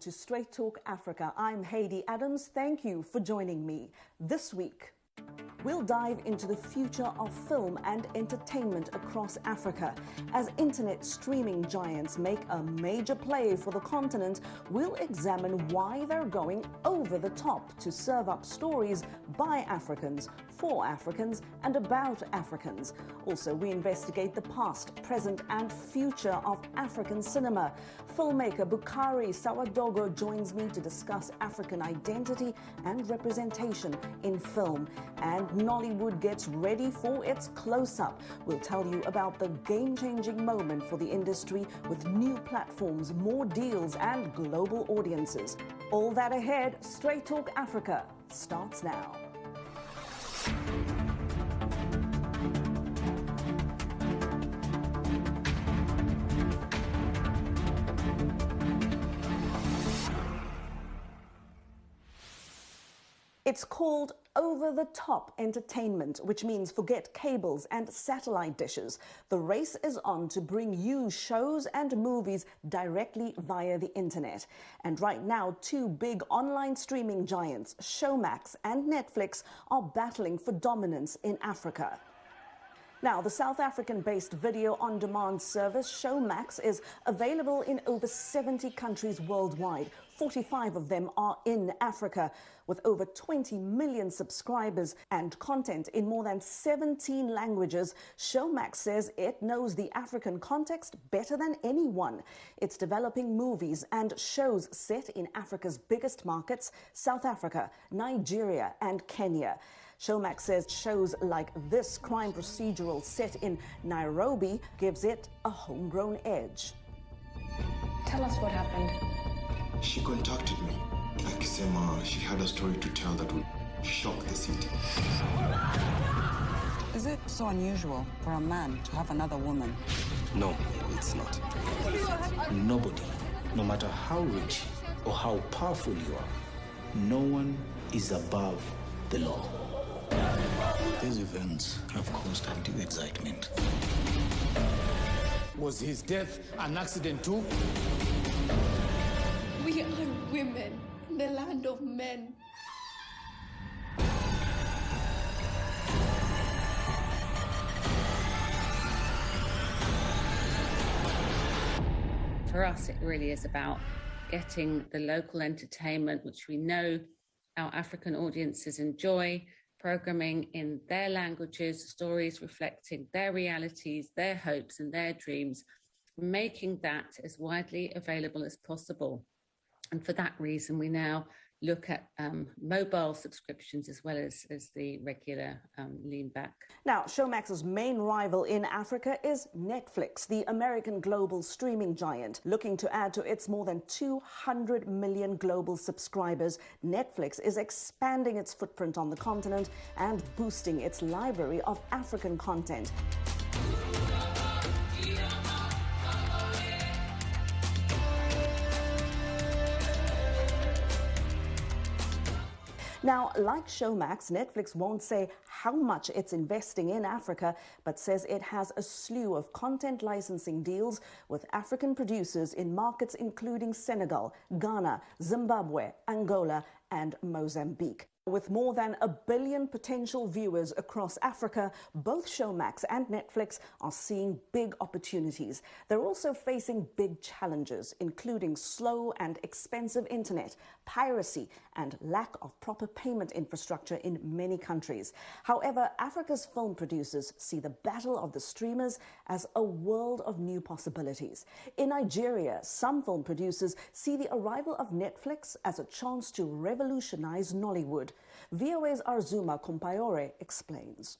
to Straight Talk Africa. I'm Haydé Adams. Thank you for joining me. This week, we'll dive into the future of film and entertainment across Africa. As internet streaming giants make a major play for the continent, we'll examine why they're going over the top to serve up stories by Africans, for Africans, and about Africans. Also, we investigate the past, present, and future of African cinema. Filmmaker Boukary Sawadogo joins me to discuss African identity and representation in film. And Nollywood gets ready for its close-up. We'll tell you about the game-changing moment for the industry with new platforms, more deals, and global audiences. All that ahead. Straight Talk Africa starts now. It's called over-the-top entertainment, which means forget cables and satellite dishes. The race is on to bring you shows and movies directly via the internet. And right now, two big online streaming giants, Showmax and Netflix, are battling for dominance in Africa. Now, the South African-based video-on-demand service Showmax is available in over 70 countries worldwide. 45 of them are in Africa. With over 20 million subscribers and content in more than 17 languages, Showmax says it knows the African context better than anyone. It's developing movies and shows set in Africa's biggest markets, South Africa, Nigeria, and Kenya. Showmax says shows like this crime procedural set in Nairobi gives it a homegrown edge. Tell us what happened. She contacted me. Akisema she had a story to tell that would shock the city. Is it so unusual for a man to have another woman? No, it's not. Nobody, no matter how rich or how powerful you are, no one is above the law. These events have caused undue excitement. Was his death an accident too? We are women in the land of men. For us, it really is about getting the local entertainment, which we know our African audiences enjoy, programming in their languages, stories reflecting their realities, their hopes and their dreams, making that as widely available as possible. And for that reason, we now look at mobile subscriptions as well as the regular lean back. Now, Showmax's main rival in Africa is Netflix, the American global streaming giant. Looking to add to its more than 200 million global subscribers, Netflix is expanding its footprint on the continent and boosting its library of African content. Now, like Showmax, Netflix won't say how much it's investing in Africa, but says it has a slew of content licensing deals with African producers in markets including Senegal, Ghana, Zimbabwe, Angola, and Mozambique. With more than 1 billion potential viewers across Africa, both Showmax and Netflix are seeing big opportunities. They're also facing big challenges, including slow and expensive internet, piracy, and lack of proper payment infrastructure in many countries. However, Africa's film producers see the battle of the streamers as a world of new possibilities. In Nigeria, some film producers see the arrival of Netflix as a chance to revolutionize Nollywood. VOA's Arzuma Kompayore explains.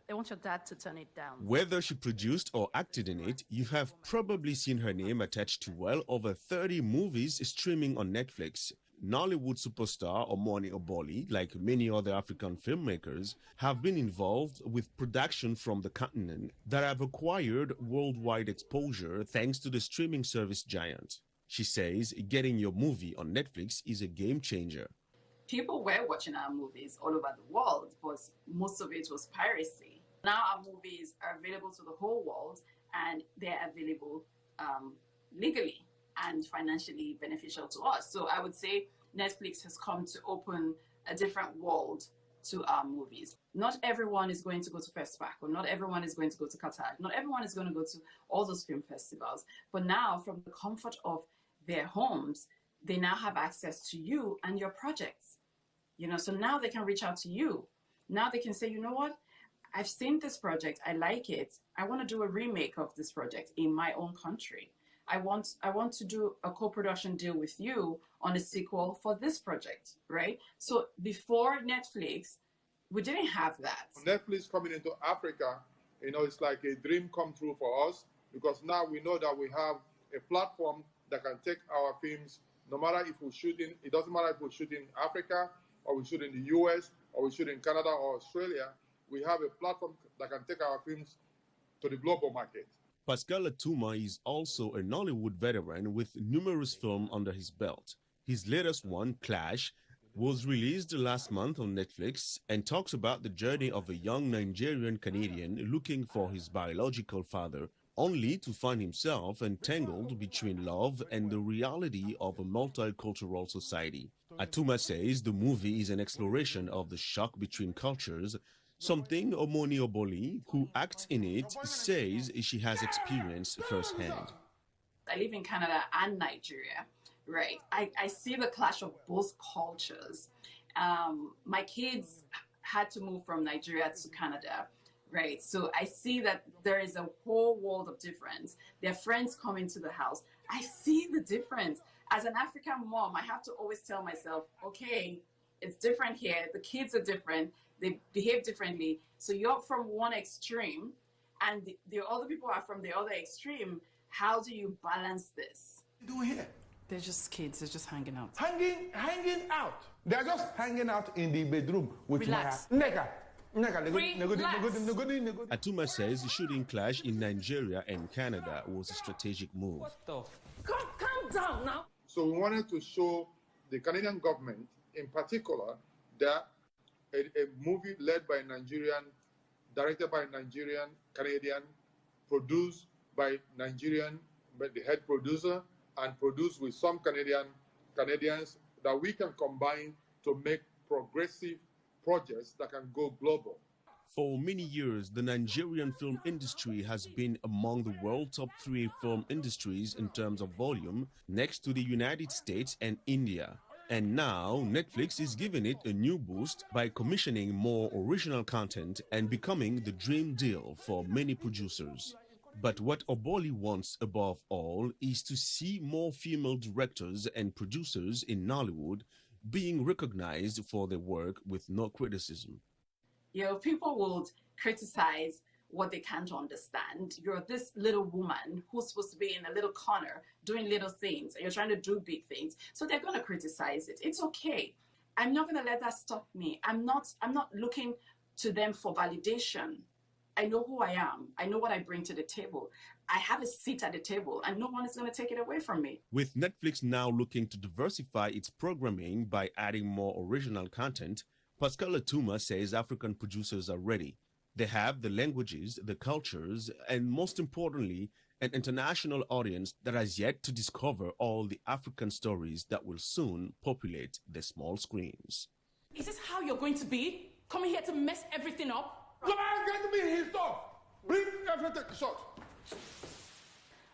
They want your dad to turn it down. Whether she produced or acted in it, you have probably seen her name attached to well over 30 movies streaming on Netflix. Nollywood superstar Omoni Oboli, like many other African filmmakers, have been involved with production from the continent that have acquired worldwide exposure thanks to the streaming service giant. She says getting your movie on Netflix is a game changer. People were watching our movies all over the world, but most of it was piracy. Now our movies are available to the whole world and they're available legally. and financially beneficial to us. So I would say Netflix has come to open a different world to our movies. Not everyone is going to go to FESPAC, or not everyone is going to go to Qatar. Not everyone is going to go to all those film festivals. But now, from the comfort of their homes, they now have access to you and your projects. You know, so now they can reach out to you. Now they can say, you know what? I've seen this project. I like it. I want to do a remake of this project in my own country. I want to do a co-production deal with you on a sequel for this project, right? So before Netflix, we didn't have that. Netflix coming into Africa, you know, it's like a dream come true for us, because now we know that we have a platform that can take our films, no matter if we shoot in, it doesn't matter if we shoot in Africa, or we shoot in the US, or we shoot in Canada or Australia. We have a platform that can take our films to the global market. Pascal Atuma is also a Nollywood veteran with numerous films under his belt. His latest one, Clash, was released last month on Netflix and talks about the journey of a young Nigerian Canadian looking for his biological father, only to find himself entangled between love and the reality of a multicultural society. Atuma says the movie is an exploration of the shock between cultures, something Omoni Oboli, who acts in it, says she has experienced firsthand. I live in Canada and Nigeria, right? I see the clash of both cultures. My kids had to move from Nigeria to Canada, right? So I see that there is a whole world of difference. Their friends come into the house. I see the difference. As an African mom, I have to always tell myself, okay, it's different here. The kids are different. They behave differently. So you're from one extreme and the other people are from the other extreme. How do you balance this? What are you doing here? They're just kids. They're just hanging out. Hanging out. They're just hanging out in the bedroom with Relax. my... Atuma says shooting Clash in Nigeria and Canada was a strategic move. Calm down now. So we wanted to show the Canadian government in particular that a movie led by Nigerian, directed by Nigerian, Canadian, produced by Nigerian, by the head producer, and produced with some Canadians, that we can combine to make progressive projects that can go global. For many years, the Nigerian film industry has been among the world's top 3 film industries in terms of volume, next to the United States and India. And now, Netflix is giving it a new boost by commissioning more original content and becoming the dream deal for many producers. But what Oboli wants above all is to see more female directors and producers in Nollywood being recognized for their work with no criticism. You know, people would criticize what they can't understand. You're this little woman who's supposed to be in a little corner doing little things, and you're trying to do big things. So they're going to criticize it. It's okay. I'm not going to let that stop me. I'm not looking to them for validation. I know who I am. I know what I bring to the table. I have a seat at the table, and no one is going to take it away from me. With Netflix now looking to diversify its programming by adding more original content, Pascal Atuma says African producers are ready. They have the languages, the cultures, and most importantly, an international audience that has yet to discover all the African stories that will soon populate the small screens. Is this how you're going to be? Coming here to mess everything up? Come on, get me his stuff. Bring everything short.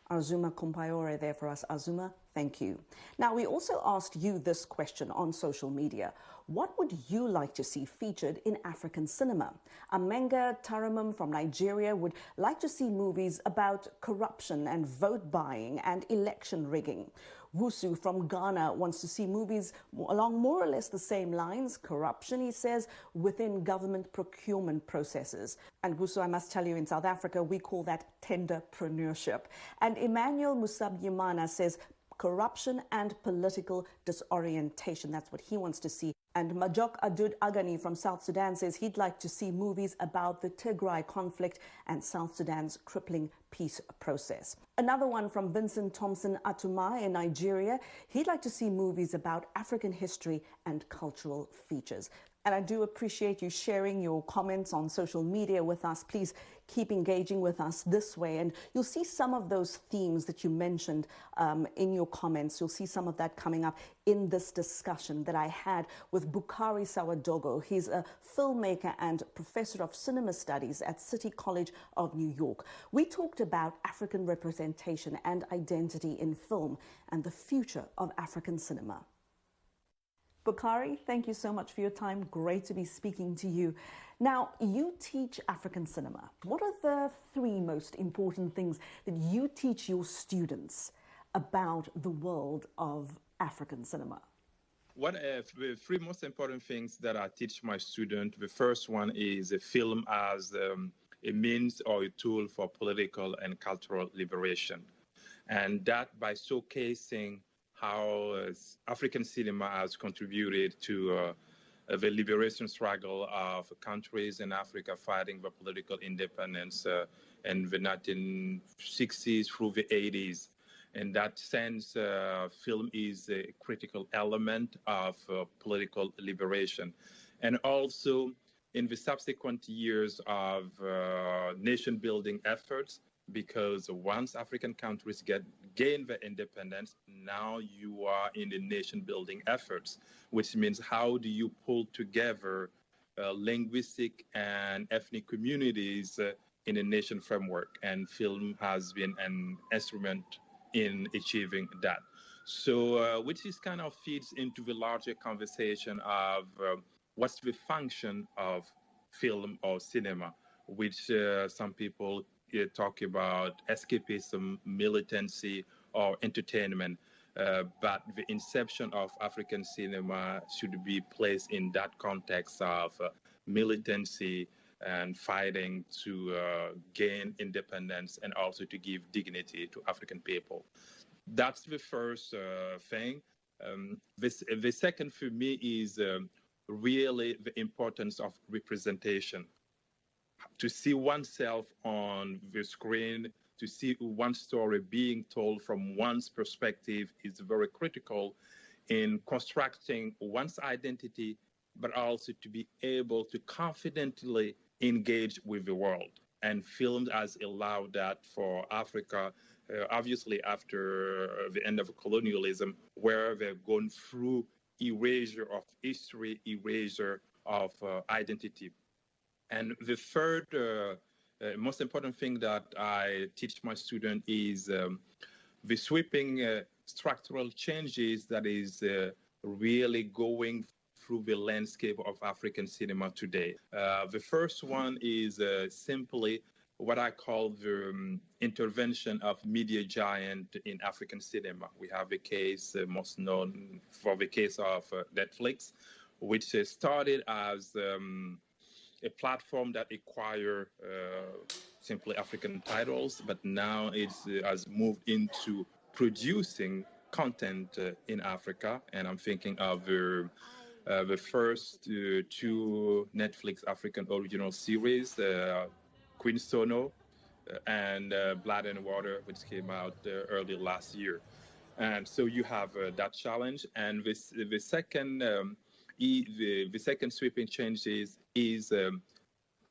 Azuma Kumpayore there for us. Azuma, thank you. Now, we also asked you this question on social media. What would you like to see featured in African cinema? Amenga Taramum from Nigeria would like to see movies about corruption and vote buying and election rigging. Wusu from Ghana wants to see movies along more or less the same lines. Corruption, he says, within government procurement processes. And Wusu, I must tell you, in South Africa, we call that tenderpreneurship. And Emmanuel Musabyimana says corruption and political disorientation. That's what he wants to see. And Majok Adud Agani from South Sudan says he'd like to see movies about the Tigray conflict and South Sudan's crippling peace process. Another one from Vincent Thompson Atuma in Nigeria. He'd like to see movies about African history and cultural features. And I do appreciate you sharing your comments on social media with us. Please keep engaging with us this way. And you'll see some of those themes that you mentioned in your comments. You'll see some of that coming up in this discussion that I had with Boukary Sawadogo. He's a filmmaker and professor of cinema studies at City College of New York. We talked about African representation and identity in film and the future of African cinema. Boukary, thank you so much for your time. Great to be speaking to you. Now, you teach African cinema. What are the three most important things that you teach your students about the world of African cinema? The three most important things that I teach my students, the first one is a film as a means or a tool for political and cultural liberation. And that by showcasing how African cinema has contributed to the liberation struggle of countries in Africa fighting for political independence in the 1960s through the 80s. In that sense, film is a critical element of political liberation. And also, in the subsequent years of nation-building efforts, because once African countries gain their independence, now you are in the nation-building efforts, which means how do you pull together linguistic and ethnic communities in a nation framework? And film has been an instrument in achieving that. So, which is kind of feeds into the larger conversation of what's the function of film or cinema, which some people talk about escapism, militancy, or entertainment. But the inception of African cinema should be placed in that context of militancy and fighting to gain independence and also to give dignity to African people. That's the first thing. The second for me is really the importance of representation. To see oneself on the screen, to see one story being told from one's perspective is very critical in constructing one's identity, but also to be able to confidently engage with the world. And film has allowed that for Africa, obviously after the end of colonialism, where they've gone through erasure of history, erasure of identity. And the third most important thing that I teach my students is the sweeping structural changes that is really going through the landscape of African cinema today. The first one is simply what I call the intervention of media giant in African cinema. We have a case most known for the case of Netflix, which started as a platform that acquire simply African titles, but now it has moved into producing content in Africa. And I'm thinking of the first two Netflix African original series, Queen Sono and Blood and Water, which came out early last year. And so you have that challenge. And the second sweeping change is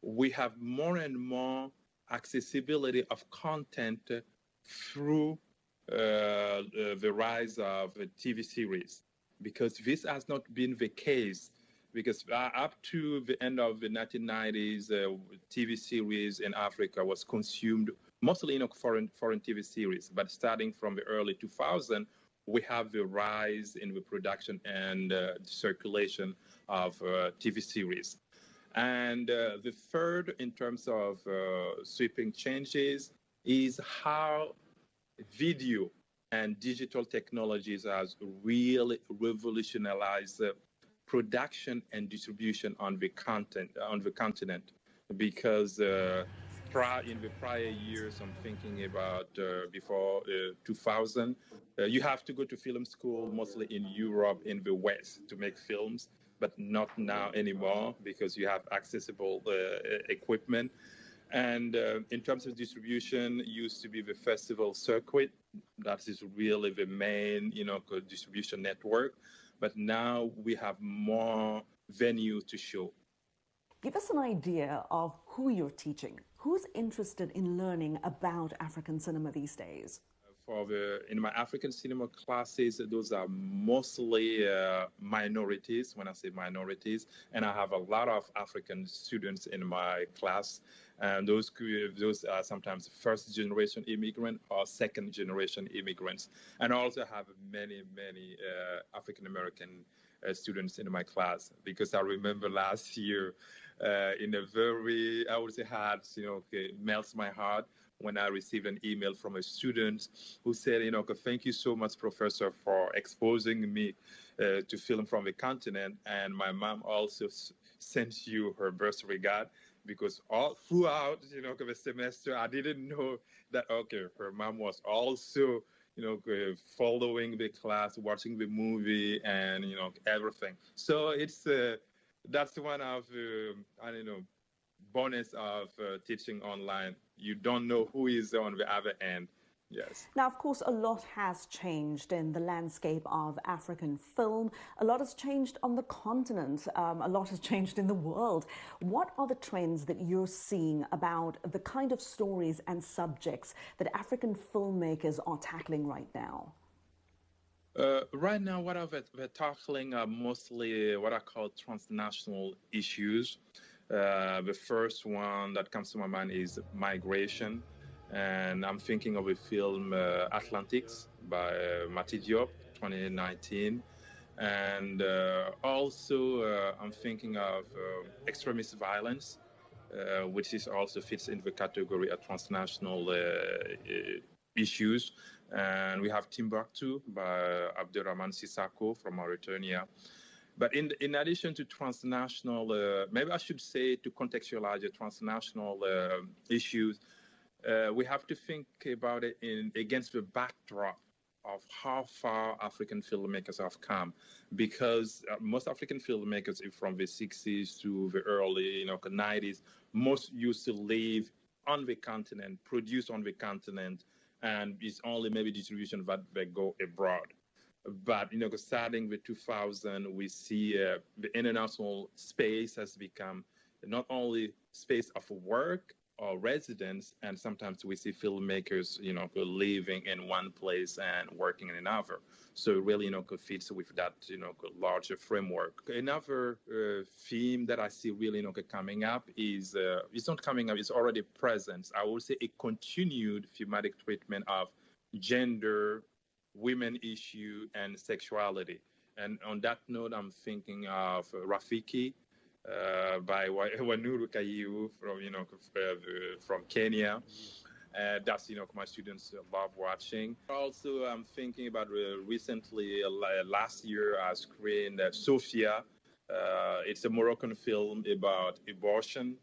we have more and more accessibility of content through the rise of TV series, because this has not been the case, because up to the end of the 1990s, TV series in Africa was consumed mostly in foreign TV series, but starting from the early 2000s, we have the rise in the production and circulation of TV series. And the third, in terms of sweeping changes, is how video and digital technologies has really revolutionized production and distribution on the continent. Because in the prior years, I'm thinking about before 2000, you have to go to film school mostly in Europe, in the West, to make films, but not now anymore because you have accessible equipment. And in terms of distribution, it used to be the festival circuit. That is really the main, distribution network. But now we have more venue to show. Give us an idea of who you're teaching. Who's interested in learning about African cinema these days? In my African cinema classes, those are mostly minorities, when I say minorities, and I have a lot of African students in my class. And those are sometimes first-generation immigrant or second-generation immigrants. And I also have many African-American students in my class, because I remember last year in a very, I would say, hard, it melts my heart when I received an email from a student who said, thank you so much, Professor, for exposing me to film from the continent. And my mom also sent you her best regard, because all throughout, the semester, I didn't know that, her mom was also, following the class, watching the movie, and, everything. So that's one of, bonus of teaching online. You don't know who is on the other end. Yes. Now, of course, a lot has changed in the landscape of African film. A lot has changed on the continent. A lot has changed in the world. What are the trends that you're seeing about the kind of stories and subjects that African filmmakers are tackling right now? Right now, what we're tackling are mostly what I call transnational issues. The first one that comes to my mind is migration. And I'm thinking of a film, Atlantics, by Mati Diop, 2019. And also, I'm thinking of extremist violence, which is also fits in the category of transnational issues. And we have Timbuktu by Abdurrahman Sissako from Mauritania. But in addition to transnational, maybe I should say, to contextualize the transnational issues, we have to think about it against the backdrop of how far African filmmakers have come, because most African filmmakers from the 60s to the early 90s, most used to live on the continent, produce on the continent, and it's only maybe distribution that they go abroad. But, starting with 2000, we see the international space has become not only space of work or residence, and sometimes we see filmmakers, living in one place and working in another. So it really, fits with that, larger framework. Another theme that I see really, coming up is, it's not coming up, it's already present. I would say a continued thematic treatment of gender, women issue, and sexuality. And on that note, I'm thinking of Rafiki by Wanuru Kayiu from Kenya. That's, my students love watching. Also, I'm thinking about recently, last year, I screened Sophia. It's a Moroccan film about abortion,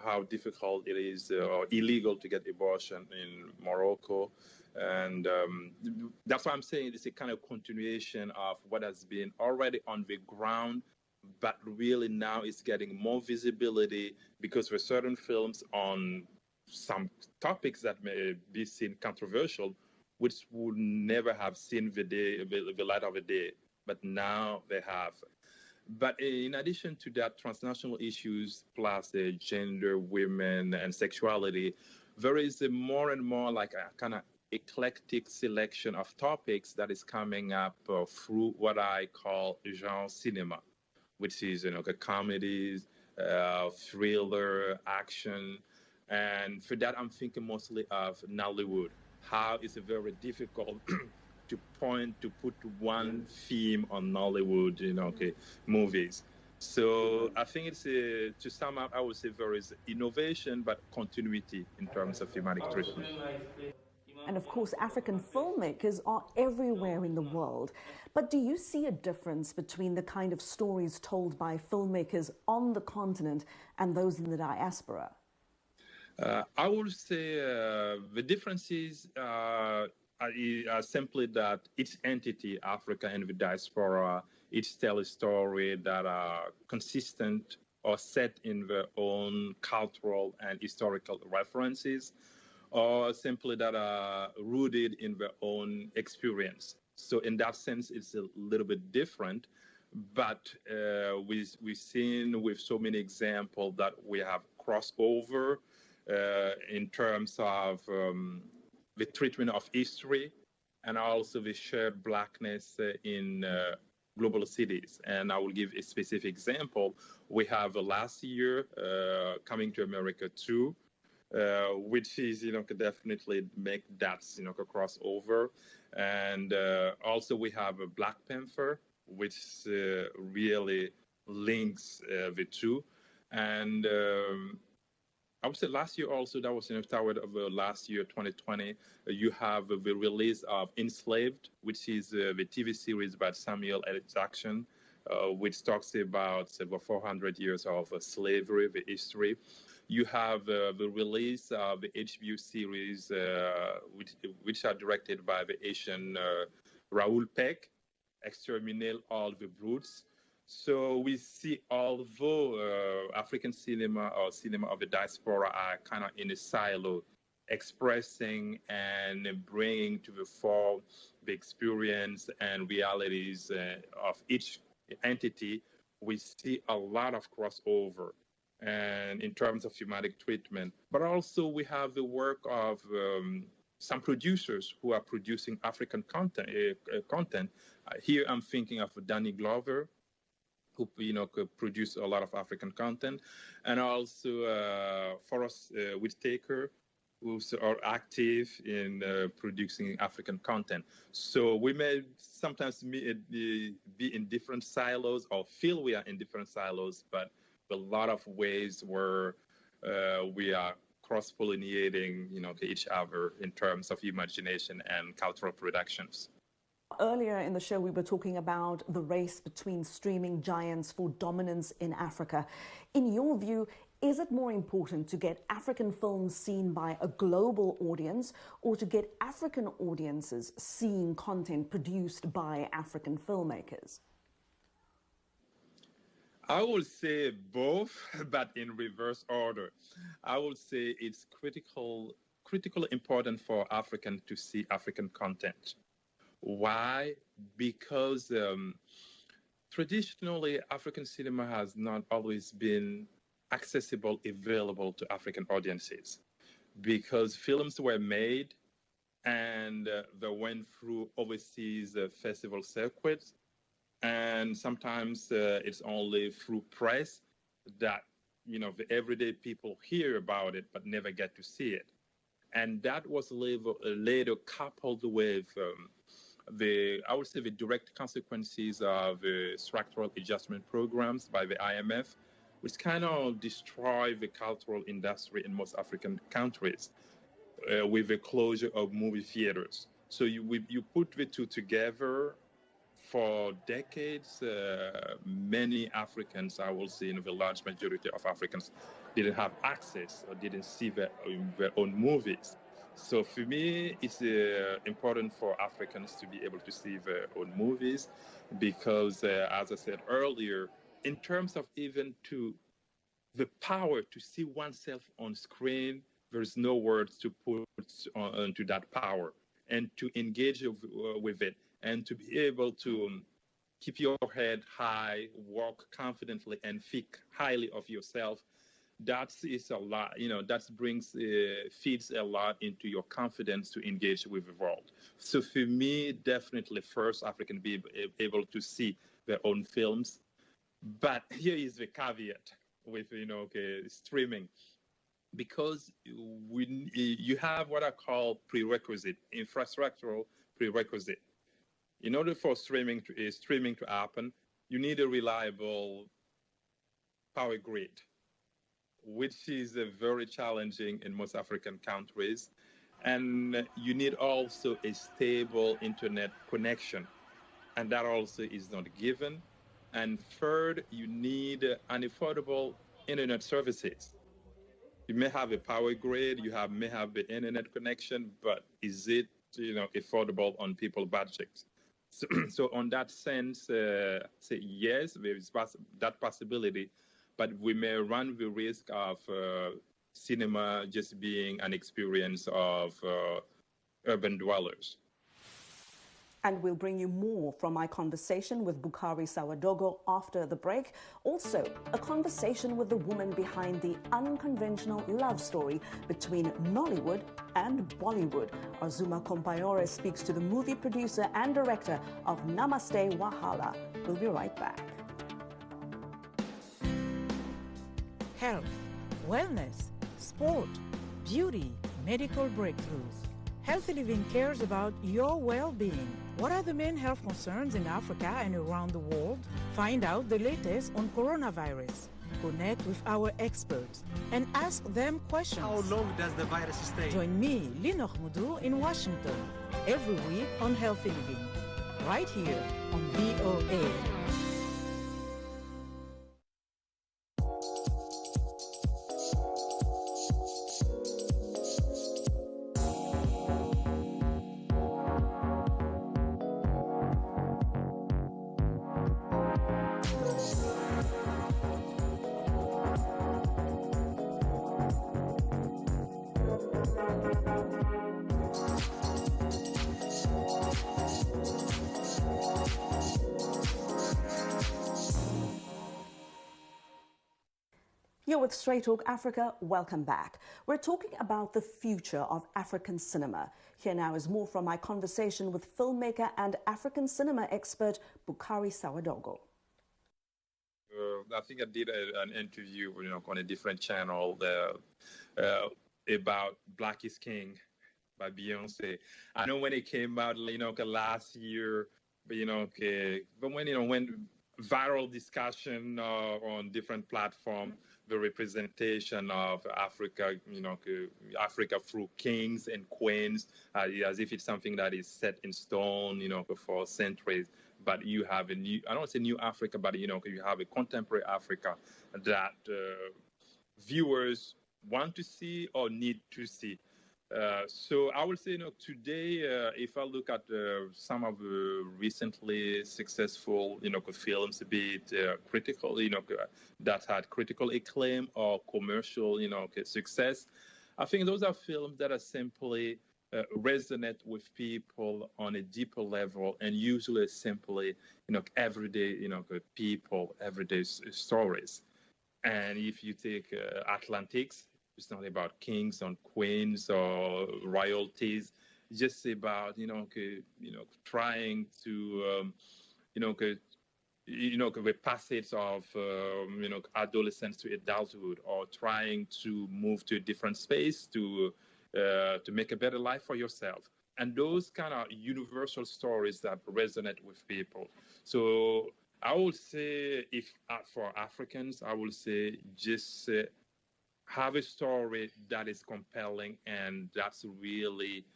how difficult it is or illegal to get abortion in Morocco. And that's why I'm saying it's a kind of continuation of what has been already on the ground, but really now it's getting more visibility because for certain films on some topics that may be seen controversial, which would never have seen the light of the day, but now they have. But in addition to that, transnational issues plus gender, women, and sexuality, there is a more and more like a kind of eclectic selection of topics that is coming up through what I call genre cinema, which is comedies, thriller, action, and for that I'm thinking mostly of Nollywood. How it's very difficult to put one theme on Nollywood, movies. So I think it's to sum up, I would say there is innovation but continuity in terms of thematic treatment. And of course, African filmmakers are everywhere in the world. But do you see a difference between the kind of stories told by filmmakers on the continent and those in the diaspora? I would say the differences are simply that each entity, Africa and the diaspora, each tell a story that are consistent or set in their own cultural and historical references, or simply that are rooted in their own experience. So in that sense, it's a little bit different. But we've seen with so many examples that we have crossover in terms of the treatment of history and also the shared blackness in global cities. And I will give a specific example. We have last year Coming to America 2, which is, could definitely make that, a crossover. And also we have a Black Panther, which really links the two. And I would say last year also, that was toward of last year, 2020, you have the release of Enslaved, which is the TV series by Samuel L. Jackson, which talks about over 400 years of slavery, the history. You have the release of the HBO series, which are directed by the Asian Raoul Peck, Exterminate All the Brutes. So we see, although African cinema or cinema of the diaspora are kind of in a silo, expressing and bringing to the fore the experience and realities of each entity, we see a lot of crossover and in terms of thematic treatment. But also we have the work of some producers who are producing African content. Here I'm thinking of Danny Glover, who could produce a lot of African content, and also Forrest Whitaker, who's are active in producing African content. So we may sometimes be in different silos or feel we are in different silos, but a lot of ways where we are cross-pollinating, each other in terms of imagination and cultural productions. Earlier in the show, we were talking about the race between streaming giants for dominance in Africa. In your view, is it more important to get African films seen by a global audience or to get African audiences seeing content produced by African filmmakers? I would say both, but in reverse order. I would say it's critically important for Africans to see African content. Why? Because traditionally, African cinema has not always been accessible, available to African audiences, because films were made and they went through overseas festival circuits, and sometimes it's only through press that the everyday people hear about it but never get to see it. And that was later coupled with I would say the direct consequences of structural adjustment programs by the IMF, which kind of destroy the cultural industry in most African countries with the closure of movie theaters. So you put the two together. For decades, many Africans, I will say, the large majority of Africans, didn't have access or didn't see their own movies. So for me, it's important for Africans to be able to see their own movies because, as I said earlier, in terms of even to the power to see oneself on screen, there's no words to put onto that power, and to engage with it and to be able to keep your head high, walk confidently, and think highly of yourself. That is a lot, that feeds a lot into your confidence to engage with the world. So for me, definitely first, African be able to see their own films. But here is the caveat with, streaming. Because you have what I call prerequisite, infrastructural prerequisite. In order for streaming to happen, you need a reliable power grid, which is very challenging in most African countries. And you need also a stable internet connection, and that also is not given. And third, you need unaffordable internet services. You may have a power grid, may have the internet connection, but is it affordable on people's budgets? So on that sense, say yes, there is that possibility, but we may run the risk of cinema just being an experience of urban dwellers. And we'll bring you more from my conversation with Boukary Sawadogo after the break. Also, a conversation with the woman behind the unconventional love story between Nollywood and Bollywood. Azuma Kompayore speaks to the movie producer and director of Namaste Wahala. We'll be right back. Health, wellness, sport, beauty, medical breakthroughs. Healthy Living cares about your well-being. What are the main health concerns in Africa and around the world? Find out the latest on coronavirus. Connect with our experts and ask them questions. How long does the virus stay? Join me, Linor Moudou, in Washington, every week on Healthy Living, right here on VOA. You're with Straight Talk Africa. Welcome back. We're talking about the future of African cinema. Here now is more from my conversation with filmmaker and African cinema expert Boukary Sawadogo. I think I did an interview, on a different channel about Black is King by Beyonce. I know when it came out, last year, but when viral discussion on different platforms, the representation of Africa, Africa through kings and queens, as if it's something that is set in stone, for centuries. But you have a new, I don't want to say new Africa, but, you have a contemporary Africa that viewers want to see or need to see. So I would say, today, if I look at some of the recently successful, films, be it critical, that had critical acclaim or commercial, success, I think those are films that are simply resonate with people on a deeper level and usually simply, everyday, people, everyday stories. And if you take Atlantics, it's not about kings and queens or royalties. It's just about trying to the passage of adolescence to adulthood, or trying to move to a different space to make a better life for yourself. And those kind of universal stories that resonate with people. So I would say, if for Africans, I would say just have a story that is compelling and that's really,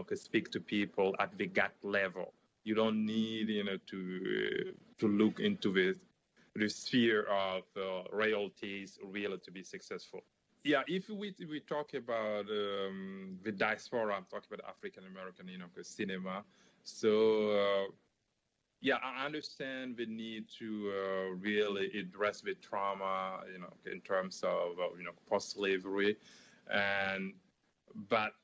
could speak to people at the gut level. You don't need, to look into the sphere of royalties really to be successful. Yeah, if we talk about the diaspora, I'm talking about African American, cinema. So, I understand the need to really address the trauma, in terms of, post-slavery, but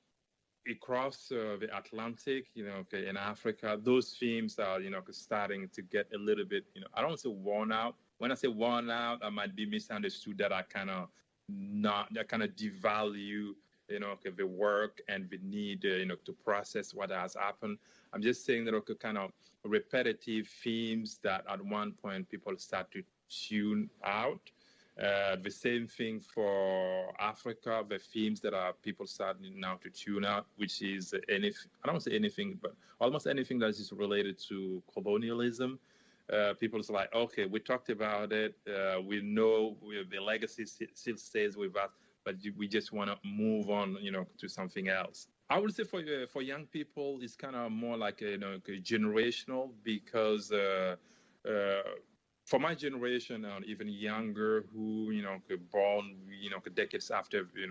across the Atlantic, in Africa, those themes are, starting to get a little bit, I don't say worn out. When I say worn out, I might be misunderstood that I kind of devalue, the work and the need, to process what has happened. I'm just saying that kind of repetitive themes that at one point people start to tune out. The same thing for Africa, the themes that are people starting now to tune out, which is I don't want to say anything, but almost anything that is related to colonialism. People's like, okay, we talked about it. We know the legacy still stays with us, but we just want to move on, to something else. I would say for young people, it's kind of more like a generational, because for my generation and even younger, who born decades after the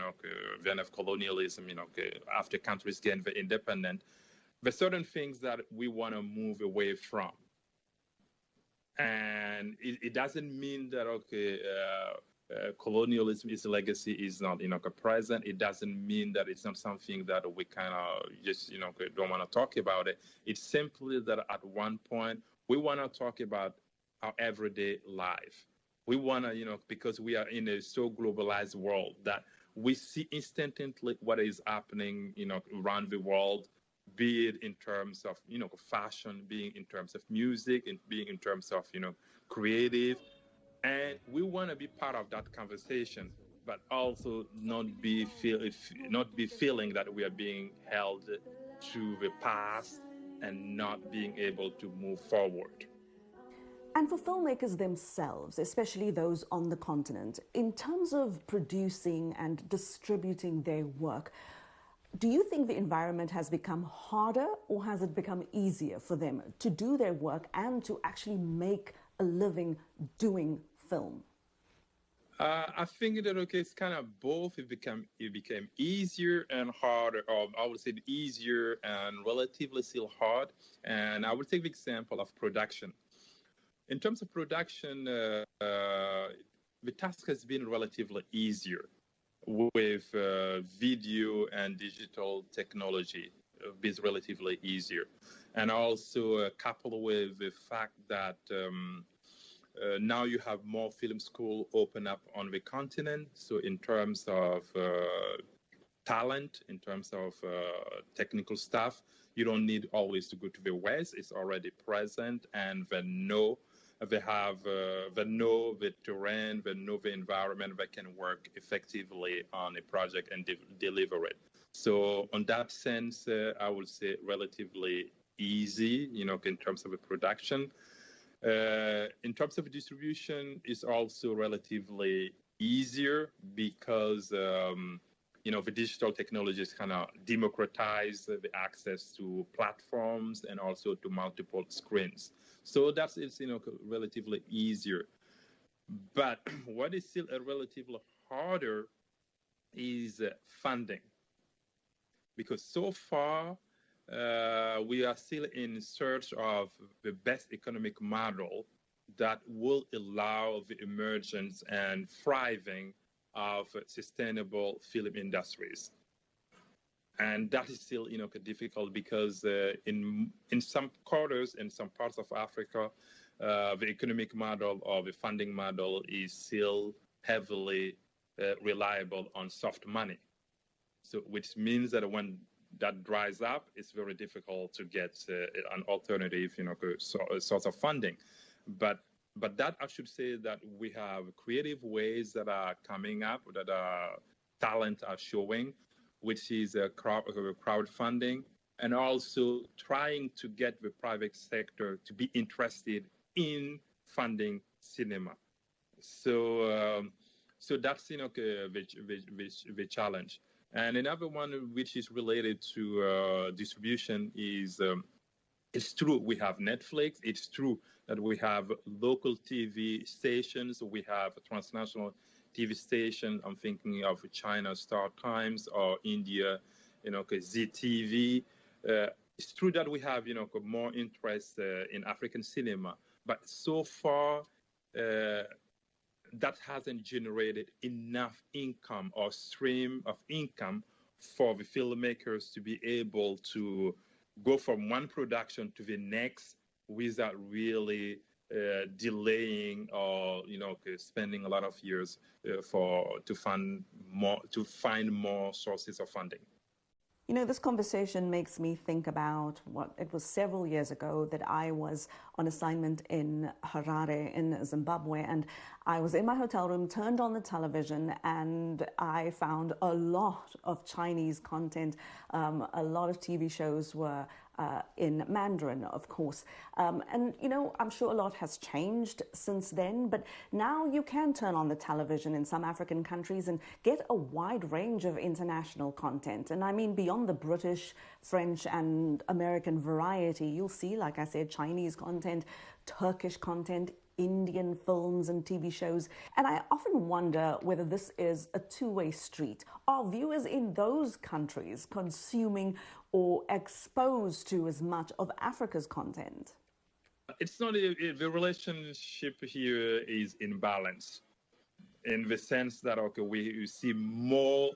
end of colonialism, after countries gain the independent, there's certain things that we want to move away from. And it doesn't mean that, okay, colonialism is legacy is not, present. It doesn't mean that it's not something that we kind of just, don't want to talk about it. It's simply that at one point, we want to talk about our everyday life. We want to, because we are in a so globalized world that we see instantly what is happening, around the world, be it in terms of, fashion, being in terms of music, and being in terms of, creative. And we want to be part of that conversation, but also not be feeling that we are being held to the past and not being able to move forward. And for filmmakers themselves, especially those on the continent, in terms of producing and distributing their work, do you think the environment has become harder, or has it become easier for them to do their work and to actually make a living doing film? I think that, okay, it's kind of both. It became easier and harder, or I would say easier and relatively still hard. And I would take the example of production. In terms of production, the task has been relatively easier with video and digital technology. It's relatively easier. And also coupled with the fact that now you have more film school open up on the continent. So in terms of talent, in terms of technical stuff, you don't need always to go to the West. It's already present, and they know the terrain, they know the environment, they can work effectively on a project and deliver it. So on that sense, I would say relatively easy, in terms of the production. In terms of distribution, it's also relatively easier because, the digital technologies kind of democratize the access to platforms and also to multiple screens. So it's relatively easier. But what is still relatively harder is funding. Because so far, we are still in search of the best economic model that will allow the emergence and thriving of sustainable film industries. And that is still, difficult because in some quarters, in some parts of Africa, the economic model or the funding model is still heavily reliable on soft money. So, which means that when that dries up, it's very difficult to get an alternative, source of funding. But that I should say that we have creative ways that are coming up, that talent are showing, which is crowdfunding, and also trying to get the private sector to be interested in funding cinema. So that's the challenge. And another one which is related to distribution is it's true we have Netflix. It's true that we have local TV stations. We have a transnational TV station. I'm thinking of China Star Times or India, ZTV. It's true that we have, more interest in African cinema, but so far that hasn't generated enough income or stream of income for the filmmakers to be able to go from one production to the next without really delaying or spending a lot of years to find more sources of funding. This conversation makes me think about it was several years ago that I was on assignment in Harare in Zimbabwe, and I was in my hotel room, turned on the television, and I found a lot of Chinese content. A lot of TV shows were in Mandarin, of course. And, I'm sure a lot has changed since then, but now you can turn on the television in some African countries and get a wide range of international content. And I mean, beyond the British, French, and American variety, you'll see, like I said, Chinese content, Turkish content, Indian films and TV shows. And I often wonder whether this is a two-way street. Are viewers in those countries consuming or exposed to as much of Africa's content? It's not the relationship here is in balance, in the sense that we see more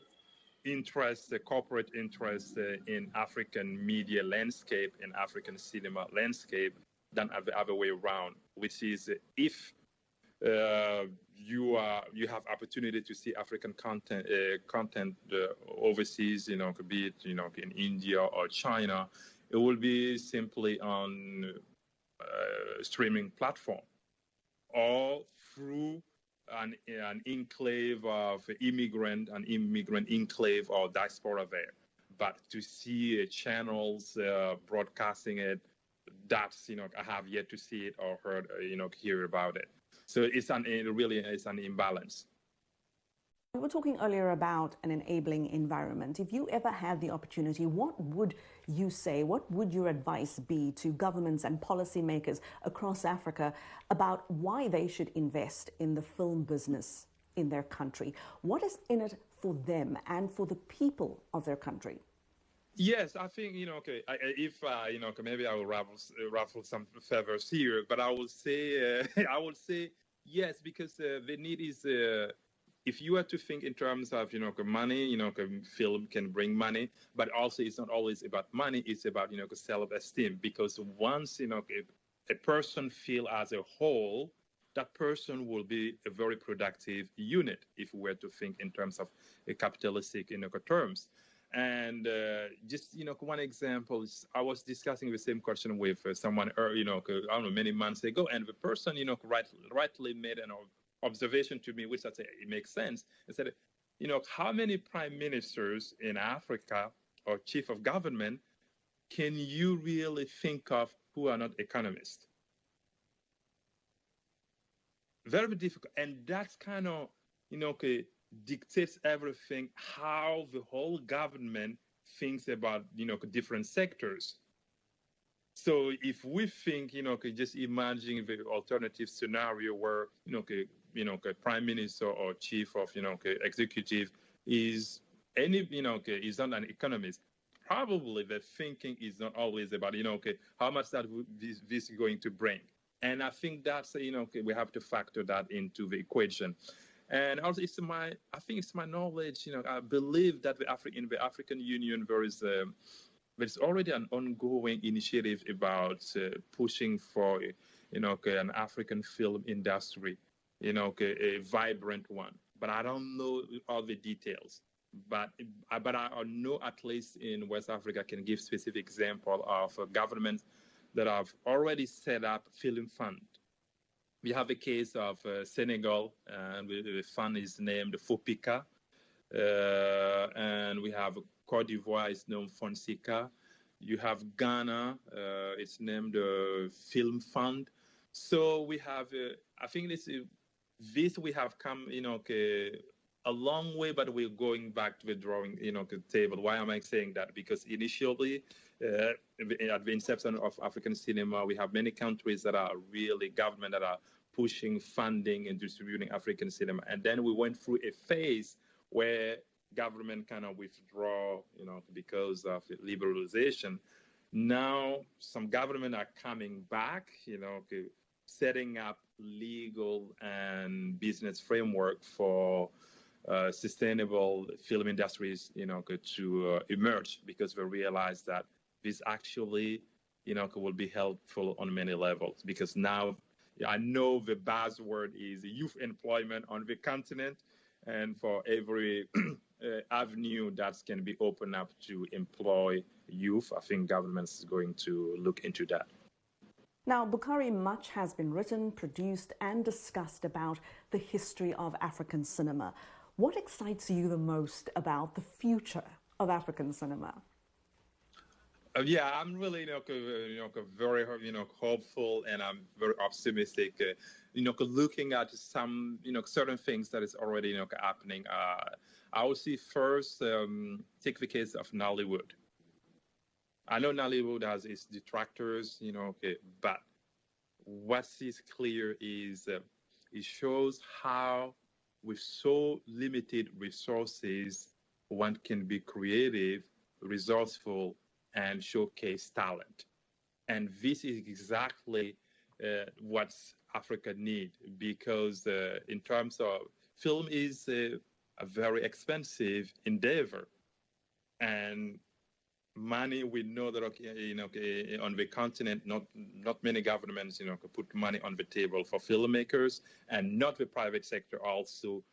interest, corporate interest in African media landscape and African cinema landscape than the other way around. Which is if you have opportunity to see African content overseas, be it in India or China, it will be simply on streaming platform or through an enclave of immigrant enclave or diaspora there. But to see channels broadcasting it, that's I have yet to see it or heard hear about it. So it's an imbalance. We were talking earlier about an enabling environment. If you ever had the opportunity, what would you say, what would your advice be to governments and policymakers across Africa about why they should invest in the film business in their country? What is in it for them and for the people of their country? Yes, I think, if, maybe I will ruffle some feathers here, but I will say, yes, because the need is, if you are to think in terms of, money, film can bring money, but also it's not always about money, it's about, self-esteem, because once, a person feel as a whole, that person will be a very productive unit, if we were to think in terms of a capitalistic, terms. And just, one example is I was discussing the same question with someone, I don't know, many months ago, and the person, rightly made an observation to me, which I say it makes sense. I said, how many prime ministers in Africa or chief of government can you really think of who are not economists? Very difficult. And that's kind of, dictates everything, how the whole government thinks about, different sectors. So if we think, just imagine the alternative scenario where, prime minister or chief of, executive is is not an economist, probably the thinking is not always about, how much that this is going to bring. And I think that's, we have to factor that into the equation. And also, I think it's my knowledge, I believe that in the African Union, there's already an ongoing initiative about pushing for, an African film industry, a vibrant one. But I don't know all the details. But I know at least in West Africa, I can give specific example of governments that have already set up film fund. We have a case of Senegal, and the fund is named FOPICA. And we have Cote d'Ivoire, it's named Fonseca. You have Ghana, it's named Film Fund. So we have, I think this we have come, a long way, but we're going back to the drawing, table. Why am I saying that? Because initially, at the inception of African cinema, we have many countries that are really government that are pushing funding and distributing African cinema. And then we went through a phase where government kind of withdraw, because of liberalization. Now, some government are coming back, setting up legal and business framework for sustainable film industries, to emerge, because we realize that this actually, will be helpful on many levels. Because now I know the buzzword is youth employment on the continent, and for every avenue that can be opened up to employ youth, I think governments is going to look into that. Now, Boukary, much has been written, produced, and discussed about the history of African cinema. What excites you the most about the future of African cinema? Yeah, I'm really, very, hopeful, and I'm very optimistic. Looking at some, certain things that is already, happening. I would see first, take the case of Nollywood. I know Nollywood has its detractors, but what is clear is it shows how, with so limited resources, one can be creative, resourceful, and showcase talent. And this is exactly, what Africa need, because in terms of film is a very expensive endeavor, and money, we know that on the continent, not many governments could put money on the table for filmmakers, and not the private sector also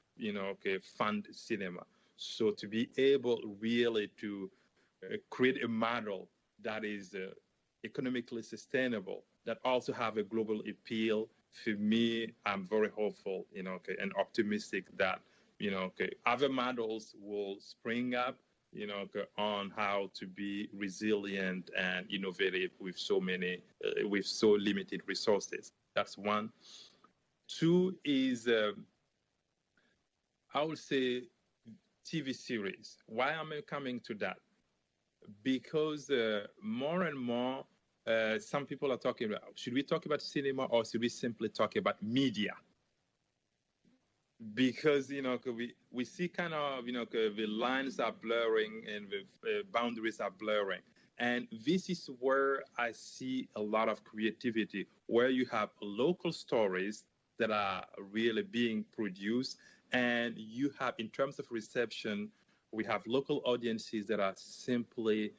fund cinema. So to be able really to create a model that is economically sustainable, that also have a global appeal, for me, I'm very hopeful, and optimistic that, other models will spring up, on how to be resilient and innovative with so limited resources. That's one. Two is, I would say, TV series. Why am I coming to that? Because more and more, some people are talking about, should we talk about cinema or should we simply talk about media? Because, we see kind of, the lines are blurring and the boundaries are blurring. And this is where I see a lot of creativity, where you have local stories that are really being produced. And you have, in terms of reception, we have local audiences that are simply,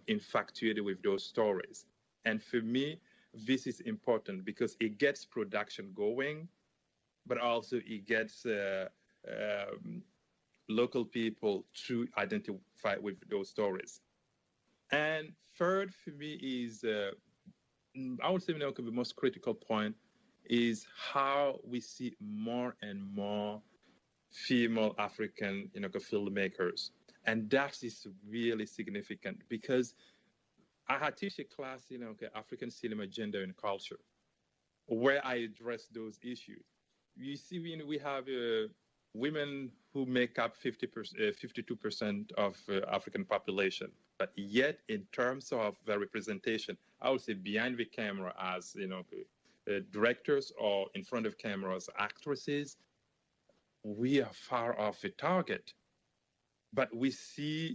infatuated with those stories. And for me, this is important because it gets production going, but also it gets local people to identify with those stories. And third, for me, is, I would say, the most critical point is how we see more and more female African, filmmakers. And that is really significant because I had teach a class, African cinema, gender and culture, where I address those issues. You see, we have women who make up 52% of African population, but yet in terms of the representation, I would say behind the camera as, directors or in front of cameras, actresses, we are far off the target. But we see,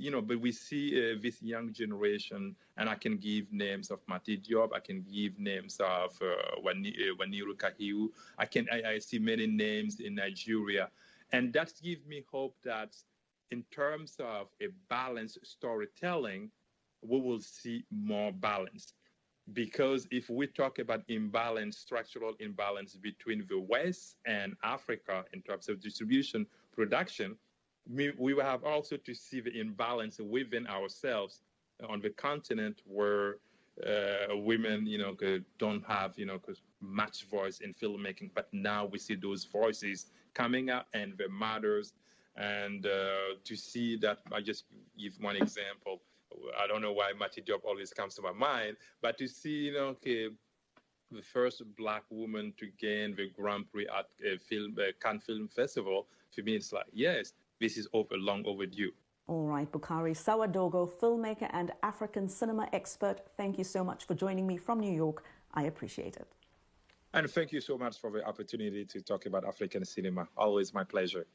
this young generation, and I can give names of Mati Diop, I can give names of Waniru Kahiu, I see many names in Nigeria. And that gives me hope that in terms of a balanced storytelling, we will see more balance. Because if we talk about structural imbalance between the West and Africa in terms of distribution, production, we will have also to see the imbalance within ourselves on the continent where women, don't have, much voice in filmmaking. But now we see those voices coming up and the matters. And to see that, I just give one example. I don't know why Mati Diop always comes to my mind, but to see, the first Black woman to gain the Grand Prix at Cannes Film Festival, for me, it's like, yes, this is long overdue. All right, Boukary Sawadogo, filmmaker and African cinema expert, thank you so much for joining me from New York. I appreciate it. And thank you so much for the opportunity to talk about African cinema. Always my pleasure.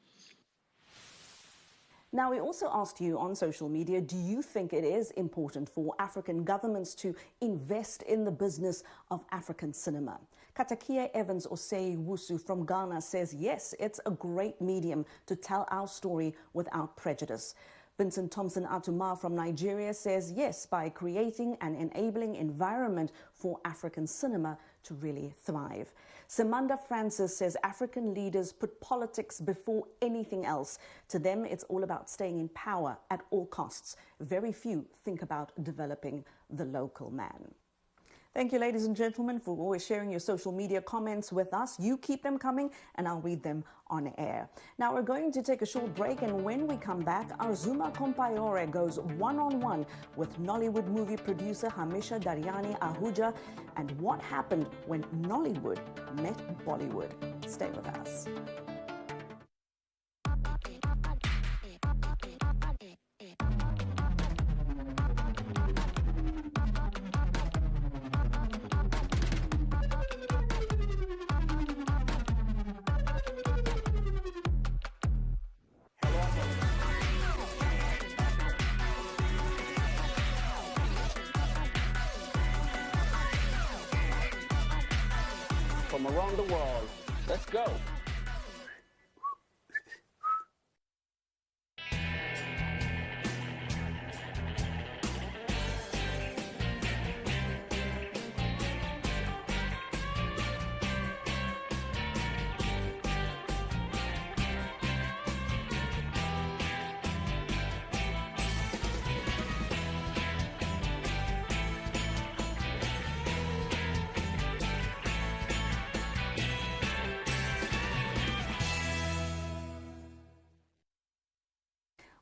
Now, we also asked you on social media, do you think it is important for African governments to invest in the business of African cinema? Katakia Evans Osei Wusu from Ghana says, yes, it's a great medium to tell our story without prejudice. Vincent Thompson Atuma from Nigeria says, yes, by creating an enabling environment for African cinema to really thrive. Samanda Francis says African leaders put politics before anything else. To them, it's all about staying in power at all costs. Very few think about developing the local man. Thank you, ladies and gentlemen, for always sharing your social media comments with us. You keep them coming, and I'll read them on air. Now, we're going to take a short break, and when we come back, Arzuma Kompayore goes one-on-one with Nollywood movie producer Hamisha Daryani Ahuja and what happened when Nollywood met Bollywood. Stay with us. around the world. Let's go.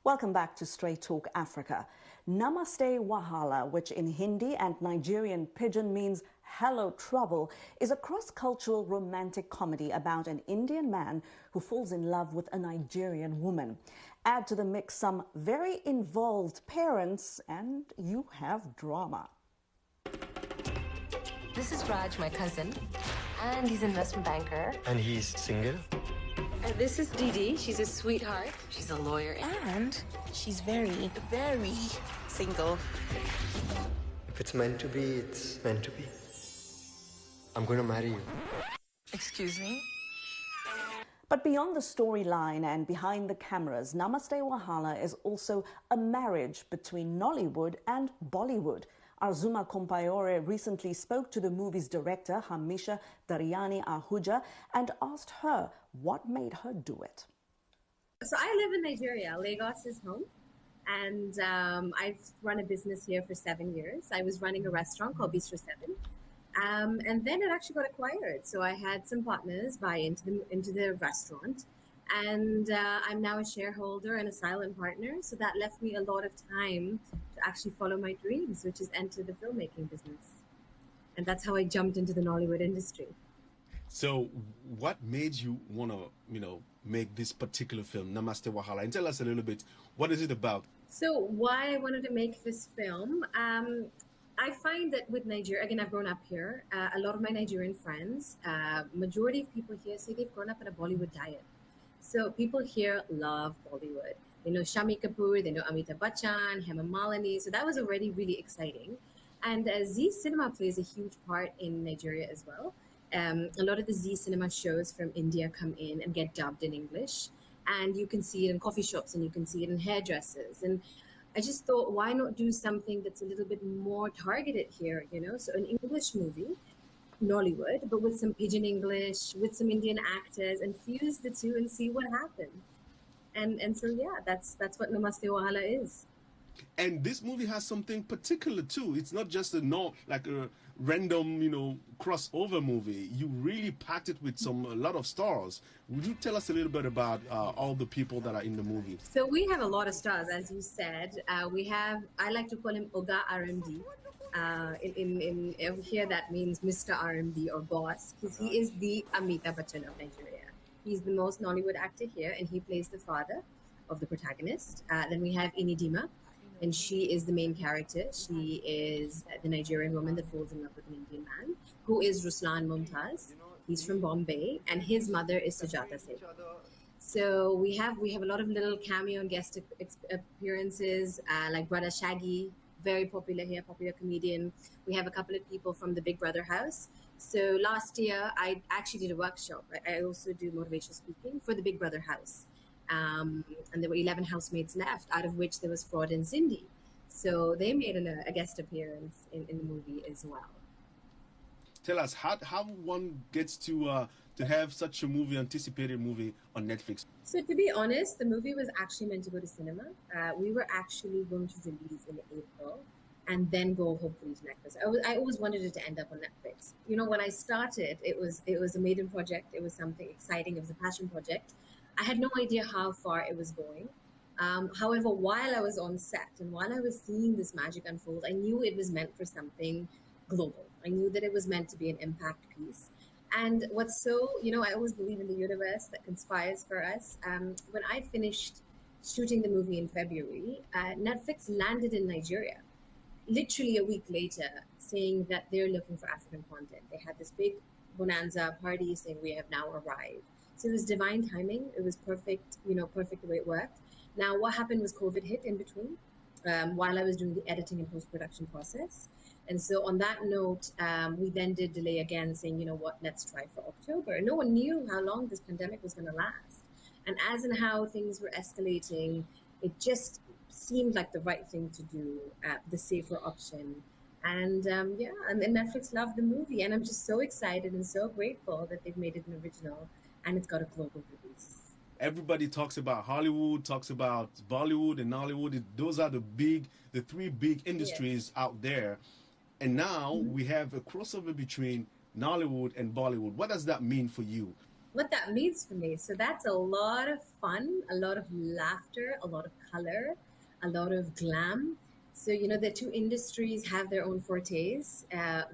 Welcome back to Straight Talk Africa. Namaste Wahala, which in Hindi and Nigerian pidgin means hello trouble, is a cross-cultural romantic comedy about an Indian man who falls in love with a Nigerian woman. Add to the mix some very involved parents and you have drama. This is Raj, my cousin, and he's an investment banker. And he's single? This is Didi. She's a sweetheart. She's a lawyer. And she's very, very single. If it's meant to be, it's meant to be. I'm going to marry you. Excuse me? But beyond the storyline and behind the cameras, Namaste Wahala is also a marriage between Nollywood and Bollywood. Arzuma Kompayore recently spoke to the movie's director, Hamisha Daryani Ahuja, and asked her what made her do it. So I live in Nigeria. Lagos is home. And I've run a business here for 7 years. I was running a restaurant called Bistro 7. And then it actually got acquired. So I had some partners buy into the restaurant. And I'm now a shareholder and a silent partner. So that left me a lot of time to actually follow my dreams, which is enter the filmmaking business. And that's how I jumped into the Nollywood industry. So what made you want to, make this particular film, Namaste Wahala? And tell us a little bit, what is it about? So why I wanted to make this film, I find that with Nigeria, again, I've grown up here. A lot of my Nigerian friends, majority of people here say they've grown up on a Bollywood diet. So people here love Bollywood. They know Shami Kapoor, they know Amitabh Bachchan, Hema Malini. So that was already really exciting. And Z Cinema plays a huge part in Nigeria as well. A lot of the Z Cinema shows from India come in and get dubbed in English. And you can see it in coffee shops and you can see it in hairdressers. And I just thought, why not do something that's a little bit more targeted here, So an English movie, Nollywood, but with some pidgin English, with some Indian actors, and fuse the two and see what happens. And so, yeah, that's what Namaste Wahala is. And this movie has something particular too. It's not just a random, crossover movie. You really packed it with a lot of stars. Would you tell us a little bit about all the people that are in the movie? So we have a lot of stars, as you said. I like to call him Oga RMD. In here, that means Mr. RMD or boss, because he is the Amitabh Bachchan of Nigeria. He's the most Nollywood actor here, and he plays the father of the protagonist. Then we have Inidima, and she is the main character. She is the Nigerian woman that falls in love with an Indian man, who is Ruslan Mumtaz. He's from Bombay, and his mother is Sujata Singh. So we have a lot of little cameo and guest appearances, like Brother Shaggy, very popular here, popular comedian. We have a couple of people from the Big Brother house. So last year, I actually did a workshop. I also do motivational speaking for the Big Brother house. And there were 11 housemates left, out of which there was Fraud and Cindy. So they made a guest appearance in the movie as well. Tell us, how one gets to have such a anticipated movie on Netflix? So to be honest, the movie was actually meant to go to cinema. We were actually going to release in April and then go hopefully to Netflix. I always wanted it to end up on Netflix. When I started, it was a maiden project. It was something exciting. It was a passion project. I had no idea how far it was going. However, while I was on set and while I was seeing this magic unfold, I knew it was meant for something global. I knew that it was meant to be an impact piece. And what's so, I always believe in the universe that conspires for us. When I finished shooting the movie in February, Netflix landed in Nigeria, literally a week later, saying that they're looking for African content. They had this big bonanza party saying we have now arrived. So it was divine timing. It was perfect, perfect the way it worked. Now, what happened was COVID hit in between while I was doing the editing and post-production process. And so on that note, we then did delay again, saying, you know what, let's try for October. No one knew how long this pandemic was going to last. And as in how things were escalating, it just seemed like the right thing to do, the safer option. And yeah, and then Netflix loved the movie. And I'm just so excited and so grateful that they've made it an original and it's got a global release. Everybody talks about Hollywood, talks about Bollywood and Nollywood. Those are the three big industries out there. And now we have a crossover between Nollywood and Bollywood. What does that mean for you? What that means for me, so that's a lot of fun, a lot of laughter, a lot of color, a lot of glam. So, you know, the two industries have their own fortes.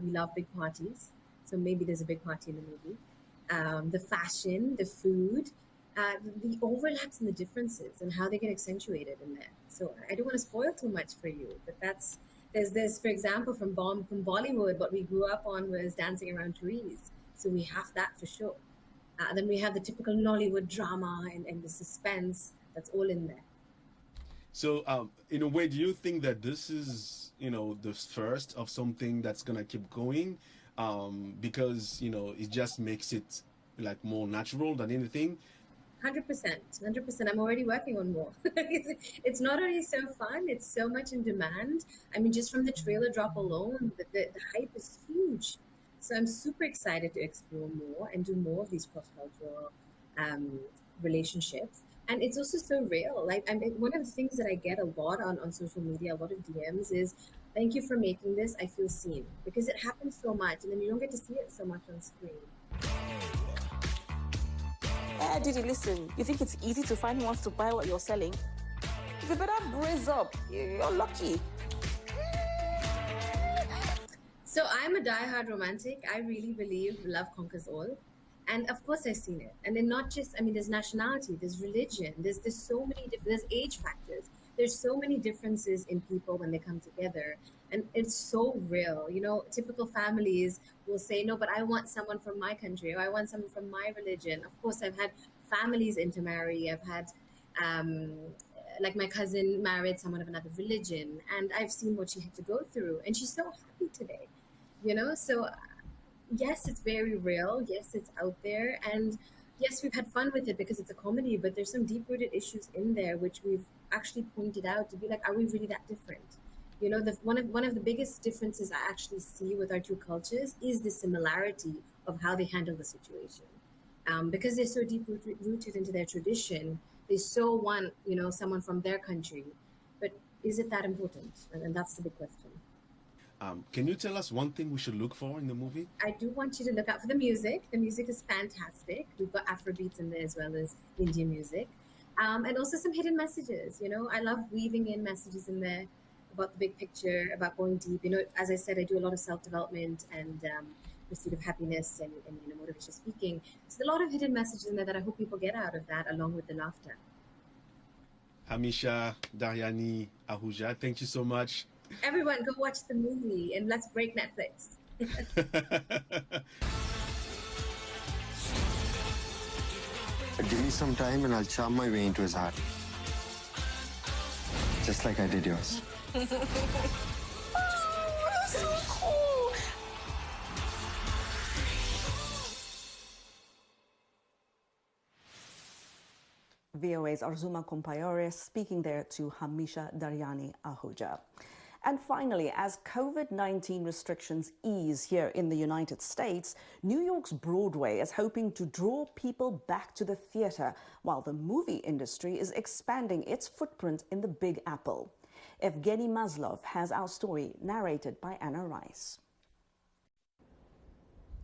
We love big parties. So maybe there's a big party in the movie. The fashion, the food, the overlaps and the differences and how they get accentuated in there. So I don't want to spoil too much for you, but there's for example, from Bollywood, what we grew up on was dancing around trees. So we have that for sure. Then we have the typical Nollywood drama and the suspense that's all in there. So in a way, do you think that this is, you know, the first of something that's going to keep going? Because, you know, it just makes it like more natural than anything? 100%. I'm already working on more. It's not only so fun, it's so much in demand. I mean, just from the trailer drop alone, the hype is huge. So I'm super excited to explore more and do more of these cross-cultural relationships. And it's also so real. Like, I mean, one of the things that I get a lot on social media, a lot of DMs is, thank you for making this, I feel seen. Because it happens so much, and then you don't get to see it so much on screen. Didi, listen, you think it's easy to find who wants to buy what you're selling? You better brace up. You're lucky. So I'm a diehard romantic. I really believe love conquers all. And of course I've seen it. And then not just, I mean, there's nationality, there's religion, there's so many different, there's age factors. There's so many differences in people when they come together. And it's so real. You know, typical families will say, no, but I want someone from my country, or I want someone from my religion. Of course, I've had families intermarry. I've had, like my cousin married someone of another religion. And I've seen what she had to go through. And she's so happy today, you know? So yes, it's very real. Yes, it's out there. And yes, we've had fun with it because it's a comedy, but there's some deep-rooted issues in there which we've actually pointed out to be like, are we really that different? You know, one of the biggest differences I actually see with our two cultures is the similarity of how they handle the situation. Because they're so deep-rooted into their tradition, they so want, you know, someone from their country. But is it that important? And that's the big question. Can you tell us one thing we should look for in the movie? I do want you to look out for the music. The music is fantastic. We've got Afrobeats in there as well as Indian music. And also some hidden messages. You know, I love weaving in messages in there about the big picture, about going deep. You know, as I said, I do a lot of self-development and pursuit of happiness and you know, motivational speaking. So there's a lot of hidden messages in there that I hope people get out of that, along with the laughter. Hamisha Daryani Ahuja, thank you so much. Everyone, go watch the movie and let's break Netflix. Give me some time and I'll charm my way into his heart. Just like I did yours. Oh, that's so cool. VOA's Arzuma Kompayore speaking there to Hamisha Daryani Ahuja. And finally, as COVID-19 restrictions ease here in the United States, New York's Broadway is hoping to draw people back to the theater, while the movie industry is expanding its footprint in the Big Apple. Evgeny Maslov has our story, narrated by Anna Rice.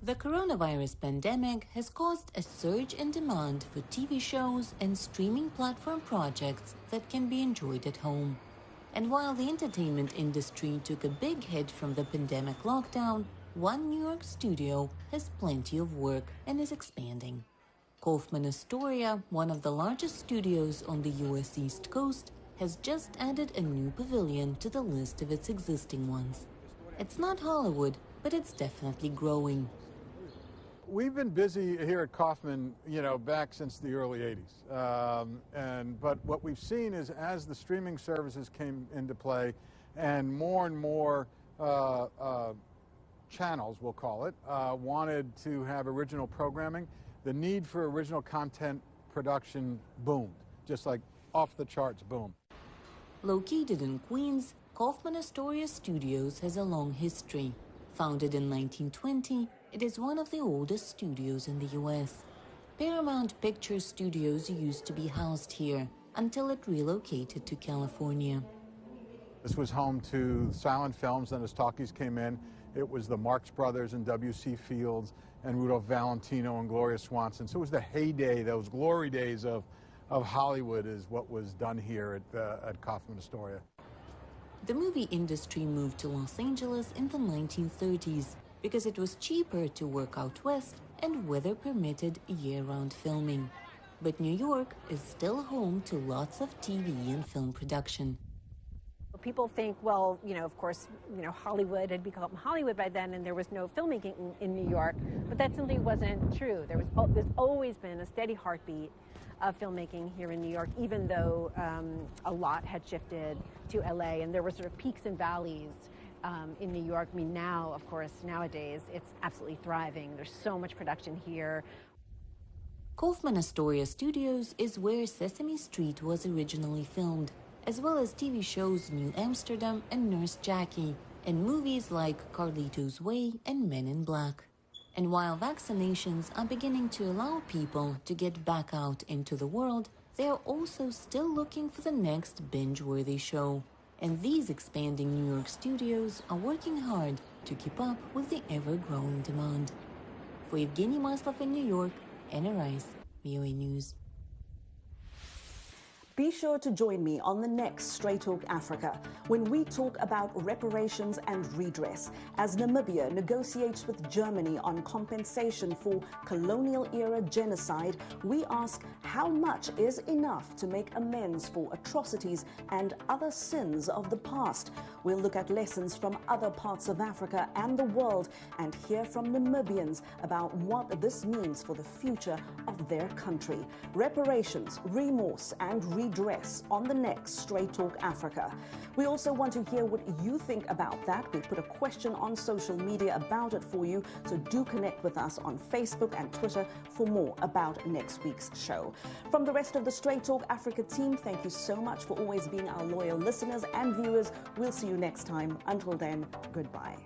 The coronavirus pandemic has caused a surge in demand for TV shows and streaming platform projects that can be enjoyed at home. And while the entertainment industry took a big hit from the pandemic lockdown, one New York studio has plenty of work and is expanding. Kaufman Astoria, one of the largest studios on the U.S. East Coast, has just added a new pavilion to the list of its existing ones. It's not Hollywood, but it's definitely growing. We've been busy here at Kaufman, you know, back since the early 80s. But what we've seen is as the streaming services came into play and more channels, we'll call it, wanted to have original programming. The need for original content production boomed, just like off the charts boom. Located in Queens, Kaufman Astoria Studios has a long history. Founded in 1920, it is one of the oldest studios in the U.S. Paramount Pictures Studios used to be housed here until it relocated to California. This was home to silent films, and as talkies came in, it was the Marx Brothers and W.C. Fields and Rudolph Valentino and Gloria Swanson. So it was the heyday, those glory days of Hollywood is what was done here at Kaufman Astoria. The movie industry moved to Los Angeles in the 1930s because it was cheaper to work out west and weather permitted year-round filming. But New York is still home to lots of TV and film production. People think, well, of course, Hollywood had become Hollywood by then and there was no filmmaking in New York, but that simply wasn't true. There's always been a steady heartbeat of filmmaking here in New York, even though a lot had shifted to LA and there were sort of peaks and valleys in New York. I mean, now, of course, nowadays, it's absolutely thriving. There's so much production here. Kaufman Astoria Studios is where Sesame Street was originally filmed, as well as TV shows New Amsterdam and Nurse Jackie, and movies like Carlito's Way and Men in Black. And while vaccinations are beginning to allow people to get back out into the world, they are also still looking for the next binge-worthy show. And these expanding New York studios are working hard to keep up with the ever-growing demand. For Evgeny Maslov in New York, Anna Rice, VOA News. Be sure to join me on the next Straight Talk Africa when we talk about reparations and redress as Namibia negotiates with Germany on compensation for colonial-era genocide. We ask how much is enough to make amends for atrocities and other sins of the past. We'll look at lessons from other parts of Africa and the world and hear from Namibians about what this means for the future of their country. Reparations, remorse and redress on the next Straight Talk Africa. We also want to hear what you think about that. We put a question on social media about it for you, so do connect with us on Facebook and Twitter for more about next week's show. From the rest of the Straight Talk Africa team, thank you so much for always being our loyal listeners and viewers. We'll see you next time. Until then, goodbye.